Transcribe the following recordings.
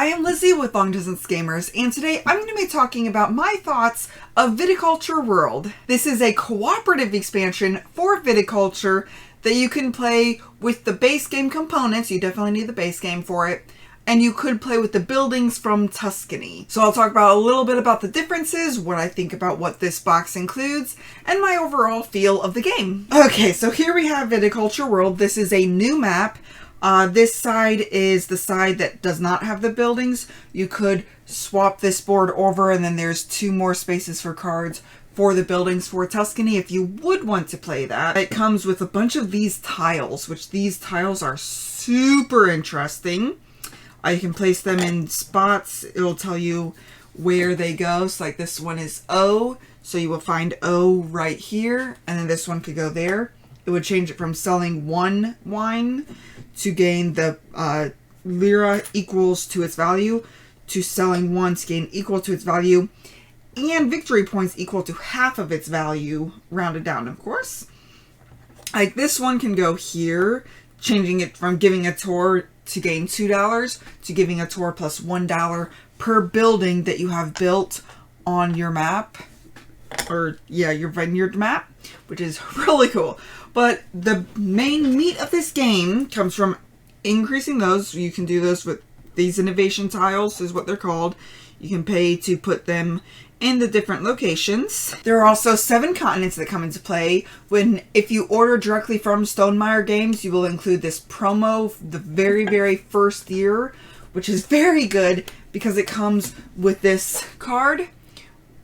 I am Lizzy with Long Distance Gamers, and today I'm going to be talking about my thoughts of Viticulture World. This is a cooperative expansion for Viticulture that you can play with the base game components. You definitely need the base game for it. And you could play with the buildings from Tuscany. So I'll talk about a little bit about the differences, what I think about what this box includes, and my overall feel of the game. Okay, so here we have Viticulture World. This is a new map. This side is the side that does not have the buildings. You could swap this board over, and then there's 2 more spaces for cards for the buildings for Tuscany if you would want to play that. It comes with a bunch of these tiles, which these tiles are super interesting. You can place them in spots. It'll tell you where they go. So like this one is O, so you will find O right here, and then this one could go there. It would change it from selling 1 wine to gain the lira equals to its value, to selling 1 to gain equal to its value, and victory points equal to half of its value, rounded down, of course. Like this one can go here, changing it from giving a tour to gain $2 to giving a tour plus $1 per building that you have built on your map. Or, yeah, your vineyard map, which is really cool. But the main meat of this game comes from increasing those. You can do those with these innovation tiles, is what they're called. You can pay to put them in the different locations. There are also 7 continents that come into play. If you order directly from Stonemaier Games, you will include this promo the very first year, which is very good because it comes with this card,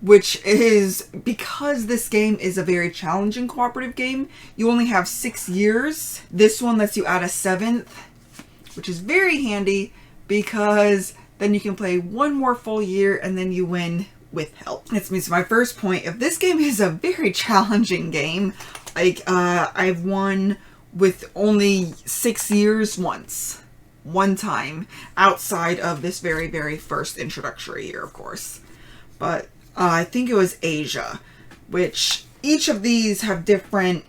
which is, because this game is a very challenging cooperative game, you only have 6 years. This one lets you add a 7th, which is very handy because then you can play 1 more full year and then you win with help. That's me. So my first point, if this game is a very challenging game, like I've won with only 6 years one time, outside of this very first introductory year, of course. But I think it was Asia, which each of these have different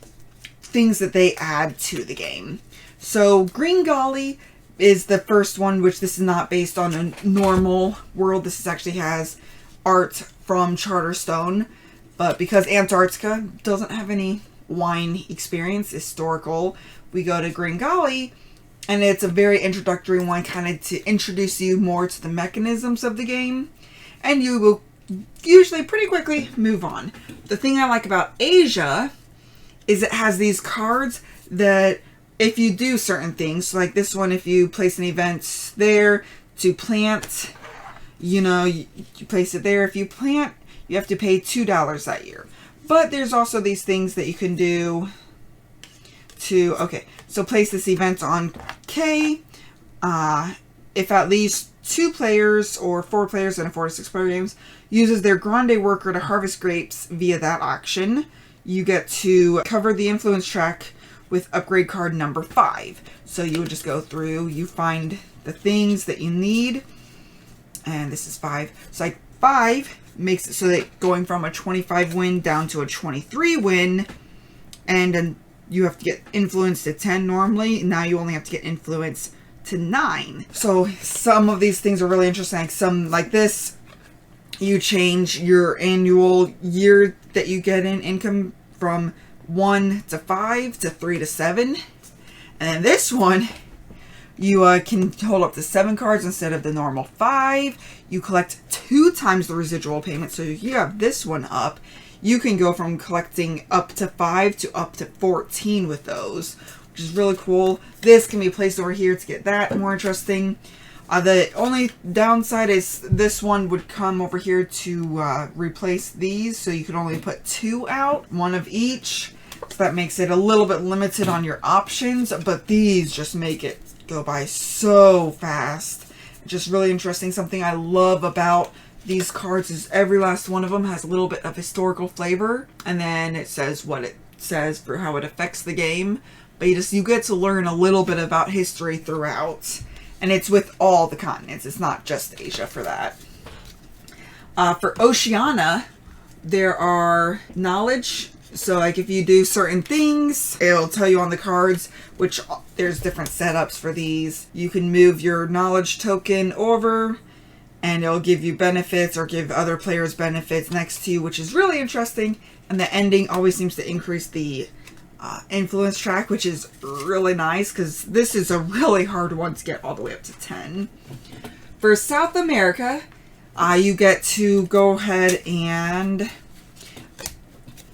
things that they add to the game. So Greengully is the first one, which this is not based on a normal world. This actually has art from Charterstone, but because Antarctica doesn't have any wine experience, historical, we go to Greengully, and it's a very introductory one, kind of to introduce you more to the mechanisms of the game, and you will usually pretty quickly move on. The thing I like about Asia is it has these cards that if you do certain things, like this one, if you place an event there to plant, you know, you place it there. If you plant, you have to pay $2 that year. But there's also these things that you can do to, okay, so place this event on K. If at least 2 players or 4 players in a 4 to 6 player games uses their grande worker to harvest grapes via that auction, you get to cover the influence track with upgrade card number 5. So you would just go through, you find the things that you need, and this is 5. So like 5 makes it so that going from a 25 win down to a 23 win, and then you have to get influence to 10 normally. Now you only have to get influence to 9. So some of these things are really interesting. Like some, like this, you change your annual year that you get in income from 1 to 5 to 3 to 7. And then this one, you can hold up to 7 cards instead of the normal 5. You collect 2 times the residual payment. So if you have this one up, you can go from collecting up to 5 to up to 14 with those, which is really cool. This can be placed over here to get that more interesting. The only downside is this one would come over here to replace these, so you can only put 2 out, 1 of each. So that makes it a little bit limited on your options, but these just make it go by so fast. Just really interesting. Something I love about these cards is every last one of them has a little bit of historical flavor, and then it says what it says for how it affects the game. But you get to learn a little bit about history throughout. And it's with all the continents. It's not just Asia for that. For Oceana, there are knowledge So like if you do certain things, it'll tell you on the cards, which there's different setups for these. You can move your knowledge token over and it'll give you benefits or give other players benefits next to you, which is really interesting. And the ending always seems to increase the influence track, which is really nice because this is a really hard one to get all the way up to 10. For South America, you get to go ahead and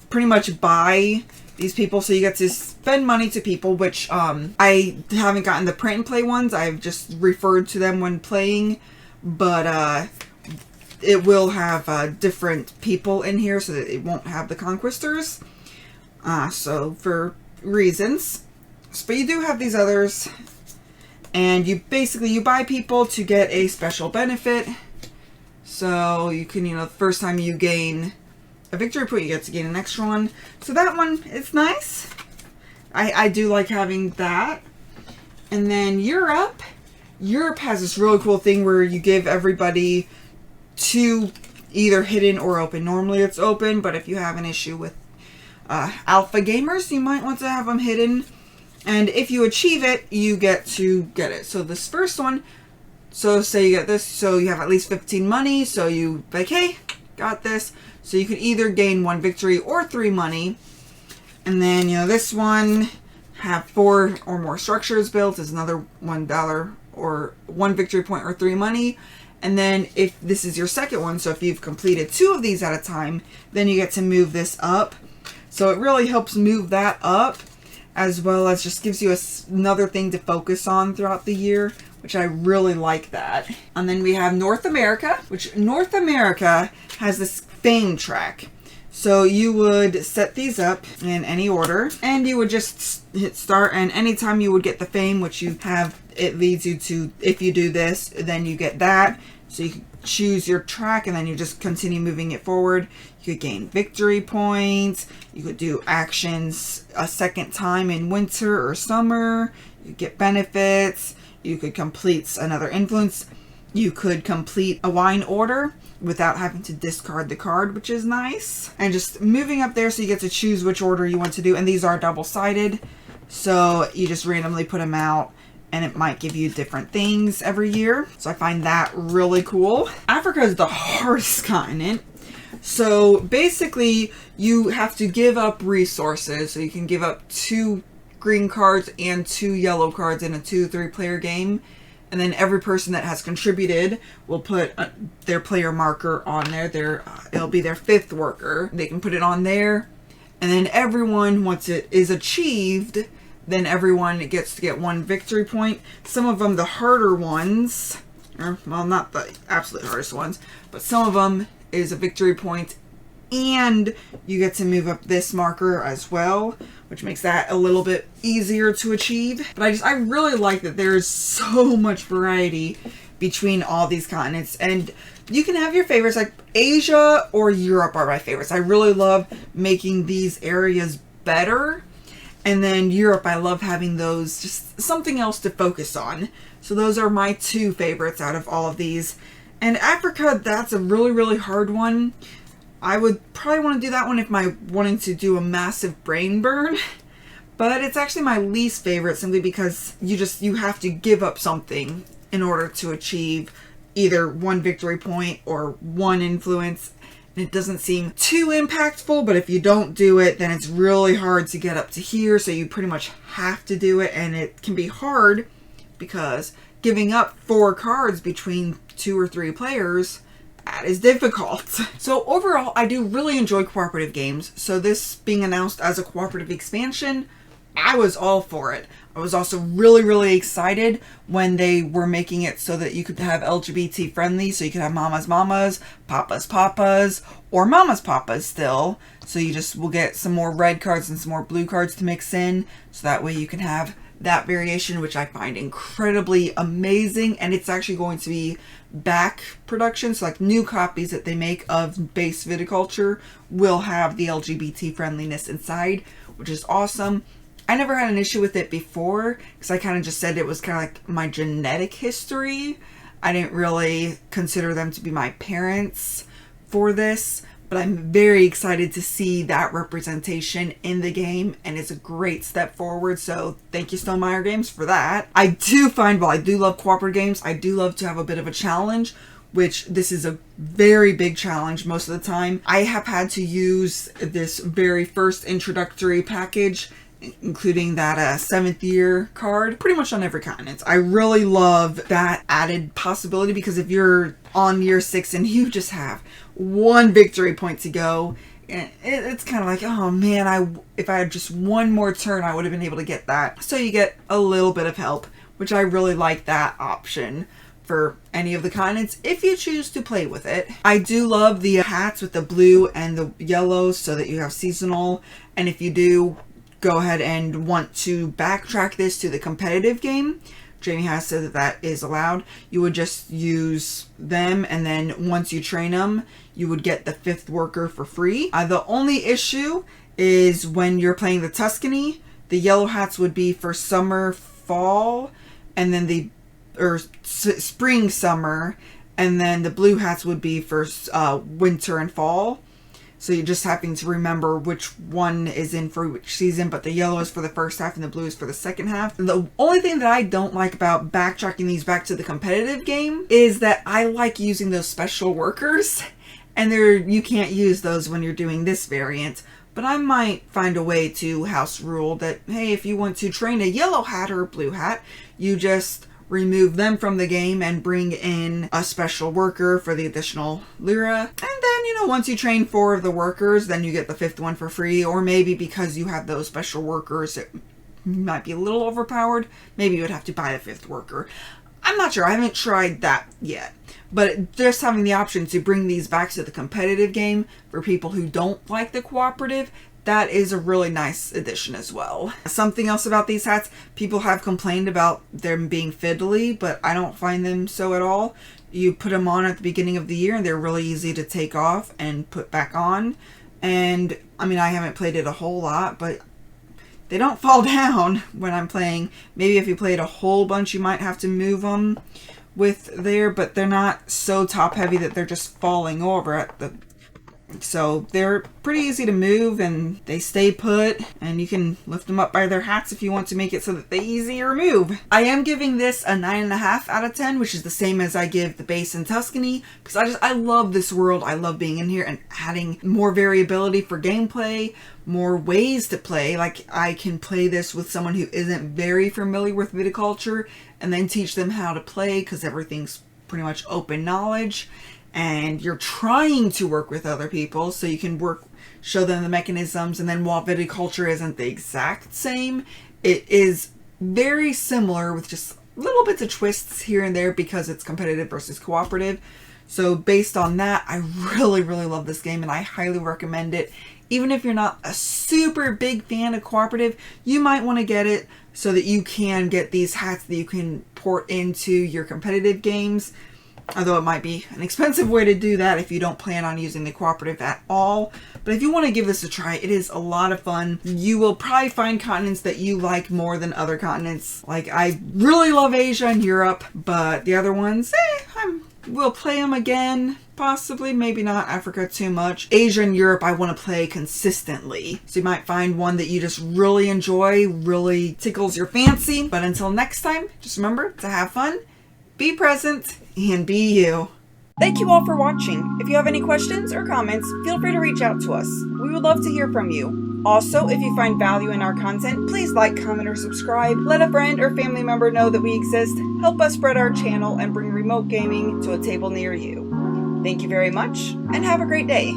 pretty much buy these people. So you get to spend money to people, which I haven't gotten the print and play ones. I've just referred to them when playing, but it will have different people in here so that it won't have the conquistors. So for reasons. But you do have these others. And you basically, you buy people to get a special benefit. So you can, the first time you gain a victory point, you get to gain an extra one. So that one is nice. I do like having that. And then Europe has this really cool thing where you give everybody 2 either hidden or open. Normally it's open, but if you have an issue with alpha gamers, you might want to have them hidden. And if you achieve it, you get to get it. So this first one, so say you get this, so you have at least 15 money, so you like, hey, got this. So you could either gain 1 victory or 3 money. And then, this one, have 4 or more structures built, is another $1 or 1 victory point or 3 money. And then if this is your second one, so if you've completed 2 of these at a time, then you get to move this up. So it really helps move that up, as well as just gives you another thing to focus on throughout the year, which I really like that. And then we have North America, which North America has this fame track. So you would set these up in any order, and you would just hit start, and anytime you would get the fame, which you have, it leads you to, if you do this, then you get that. So you can choose your track, and then you just continue moving it forward. You could gain victory points. You could do actions a second time in winter or summer. You get benefits. You could complete another influence. You could complete a wine order without having to discard the card, which is nice. And just moving up there, so you get to choose which order you want to do. And these are double-sided, so you just randomly put them out, and it might give you different things every year. So I find that really cool. Africa is the hardest continent. So basically, you have to give up resources. So you can give up 2 green cards and 2 yellow cards in a 2-3 player game. And then every person that has contributed will put their player marker on there. It'll be their 5th worker. They can put it on there. And then everyone, once it is achieved, then everyone gets to get 1 victory point. Some of them, the harder ones, or, well, not the absolute hardest ones, but some of them is a victory point, and you get to move up this marker as well, which makes that a little bit easier to achieve. But I really like that there's so much variety between all these continents, and you can have your favorites. Like Asia or Europe are my favorites. I really love making these areas better. And then Europe, I love having those, just something else to focus on. So those are my 2 favorites out of all of these. And Africa, that's a really, really hard one. I would probably want to do that one if I'm wanting to do a massive brain burn. But it's actually my least favorite, simply because you have to give up something in order to achieve either 1 victory point or 1 influence. And it doesn't seem too impactful, but if you don't do it, then it's really hard to get up to here. So you pretty much have to do it, and it can be hard because giving up 4 cards between 2 or 3 players, that is difficult. So overall, I do really enjoy cooperative games. So this being announced as a cooperative expansion, I was all for it. I was also really, really excited when they were making it so that you could have LGBT friendly. So you could have Mama's Mamas, Papa's Papas, or Mama's Papas still. So you just will get some more red cards and some more blue cards to mix in. So that way you can have that variation, which I find incredibly amazing. And it's actually going to be back production. So like new copies that they make of base Viticulture will have the LGBT friendliness inside, which is awesome. I never had an issue with it before because I kind of just said it was kind of like my genetic history. I didn't really consider them to be my parents for this, but I'm very excited to see that representation in the game, and it's a great step forward. So thank you, Stonemaier Games, for that. I do find, while I do love cooperative games, I do love to have a bit of a challenge, which this is a very big challenge most of the time. I have had to use this very first introductory package, including that 7th year card, pretty much on every continent. I really love that added possibility, because if you're on year 6 and you just have 1 victory point to go, it's kind of like, oh man, if I had just 1 more turn, I would have been able to get that. So you get a little bit of help, which I really like that option for any of the continents if you choose to play with it. I do love the hats with the blue and the yellow so that you have seasonal, and if you do go ahead and want to backtrack this to the competitive game, Jamie has said that that is allowed. You would just use them, and then once you train them, you would get the 5th worker for free. The only issue is when you're playing the Tuscany, the yellow hats would be for summer, fall, and then spring, summer, and then the blue hats would be for winter and fall. So you're just having to remember which one is in for which season, but the yellow is for the first half and the blue is for the second half. The only thing that I don't like about backtracking these back to the competitive game is that I like using those special workers, and you can't use those when you're doing this variant. But I might find a way to house rule that, hey, if you want to train a yellow hat or a blue hat, you just remove them from the game and bring in a special worker for the additional lira. And then, once you train 4 of the workers, then you get the 5th one for free. Or maybe because you have those special workers, it might be a little overpowered. Maybe you would have to buy the 5th worker. I'm not sure. I haven't tried that yet. But just having the option to bring these back to the competitive game for people who don't like the cooperative, that is a really nice addition as well. Something else about these hats, people have complained about them being fiddly, but I don't find them so at all. You put them on at the beginning of the year and they're really easy to take off and put back on. And I mean, I haven't played it a whole lot, but they don't fall down when I'm playing. Maybe if you played a whole bunch, you might have to move them with there, but they're not so top heavy that they're just falling over at the... So they're pretty easy to move, and they stay put, and you can lift them up by their hats if you want to make it so that they easier move. I am giving this a 9.5 out of 10, which is the same as I give the base in Tuscany, because I love this world. I love being in here and adding more variability for gameplay, more ways to play. Like, I can play this with someone who isn't very familiar with viticulture and then teach them how to play, because everything's pretty much open knowledge. And you're trying to work with other people, so you can show them the mechanisms. And then while viticulture isn't the exact same, it is very similar with just little bits of twists here and there because it's competitive versus cooperative. So based on that, I really, really love this game, and I highly recommend it. Even if you're not a super big fan of cooperative, you might want to get it so that you can get these hats that you can port into your competitive games. Although it might be an expensive way to do that if you don't plan on using the cooperative at all. But if you want to give this a try, it is a lot of fun. You will probably find continents that you like more than other continents. Like, I really love Asia and Europe, but the other ones, we'll play them again. Possibly, maybe not Africa too much. Asia and Europe, I want to play consistently. So you might find one that you just really enjoy, really tickles your fancy. But until next time, just remember to have fun, be present, and be you. Thank you all for watching. If you have any questions or comments, feel free to reach out to us. We would love to hear from you. Also, if you find value in our content, please like, comment, or subscribe. Let a friend or family member know that we exist. Help us spread our channel and bring remote gaming to a table near you. Thank you very much, and have a great day.